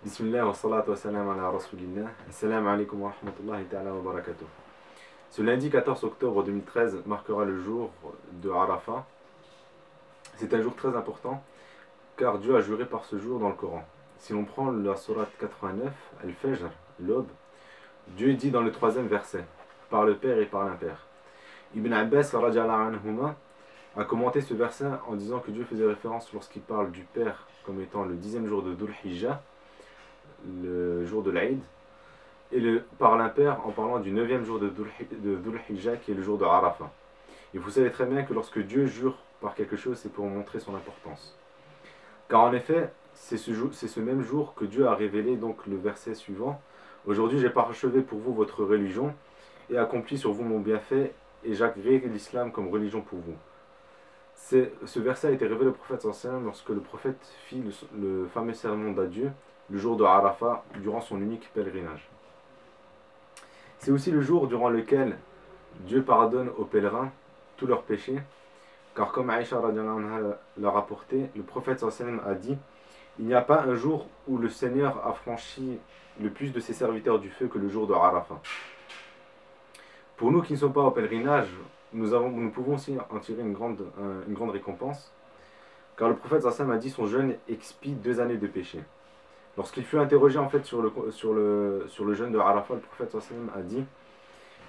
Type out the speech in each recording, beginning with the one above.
Bismillah wa salatu wa salam ala rasulillah. Assalamu alaikum wa rahmatullahi ta'ala wa barakatuh. Ce lundi 14 octobre 2013 marquera le jour de Arafat. C'est un jour très important car Dieu a juré par ce jour dans le Coran. Si l'on prend la sourate 89, Al-Fajr, l'aube, Dieu dit dans le troisième verset, par le Père et par l'Impère. Ibn Abbas radiyallahu anhuma a commenté ce verset en disant que Dieu faisait référence lorsqu'il parle du Père comme étant le 10e jour de Dhul Hijjah, le jour de l'Aïd, et par l'impair en parlant du 9e jour de Dhul Hijjah qui est le jour de Arafat. Et vous savez très bien que lorsque Dieu jure par quelque chose, c'est pour montrer son importance. Car en effet, c'est ce même jour que Dieu a révélé donc le verset suivant. Aujourd'hui j'ai parachevé pour vous votre religion et accompli sur vous mon bienfait et j'agrée l'islam comme religion pour vous. Ce verset a été révélé au prophète sallallahu lorsque le prophète fit le fameux sermon d'adieu le jour de Arafat durant son unique pèlerinage. C'est aussi le jour durant lequel Dieu pardonne aux pèlerins tous leurs péchés, car comme Aïcha l'a rapporté, le prophète sallallahu a dit: il n'y a pas un jour où le Seigneur a franchi le plus de ses serviteurs du feu que le jour de Arafat. Pour nous qui ne sommes pas au pèlerinage, nous pouvons aussi en tirer une grande récompense, car le prophète sallallahu a dit: son jeûne expie 2 années de péché. Lorsqu'il fut interrogé en fait sur le jeûne de Arafat, le prophète sallallahu a dit: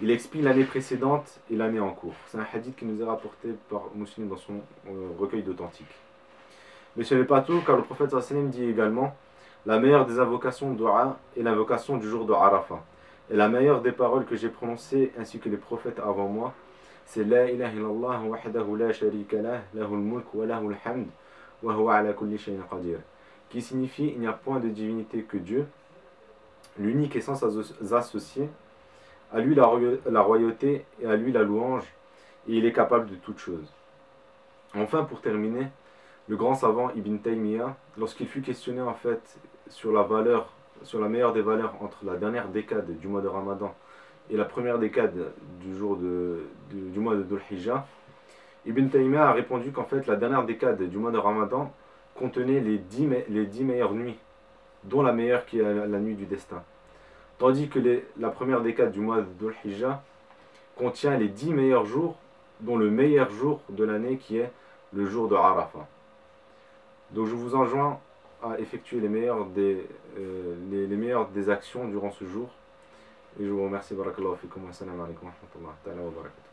il expie l'année précédente et l'année en cours. C'est un hadith qui nous est rapporté par Muslim dans son recueil d'authentique. Mais ce n'est pas tout, car le prophète sallallahu dit également: la meilleure des invocations dua est l'invocation du jour de Arafat. Et la meilleure des paroles que j'ai prononcées ainsi que les prophètes avant moi, c'est La ilaha illallah wahdahu la sharika lah, lahul mulk wa lahul hamd, wa huwa ala kulli shay'in qadir. Qui signifie: il n'y a point de divinité que Dieu, l'unique et sans associé, à lui la royauté et à lui la louange, et il est capable de toutes choses. Enfin, pour terminer, le grand savant Ibn Taymiyyah, lorsqu'il fut questionné en fait sur la meilleure des valeurs entre la dernière décade du mois de Ramadan et la première décade du mois de Dhul Hijjah, Ibn Taymiyyah a répondu qu'en fait la dernière décade du mois de Ramadan contenait les 10 meilleures nuits, dont la meilleure qui est la nuit du destin. Tandis que la première décade du mois de Dhul Hijjah contient les 10 meilleurs jours, dont le meilleur jour de l'année qui est le jour de Arafat. Donc je vous enjoins à effectuer les meilleures des actions durant ce jour. Et je vous remercie. Barakallahu fikum wa salam alaikum wa rahmatullahi wa barakatuh.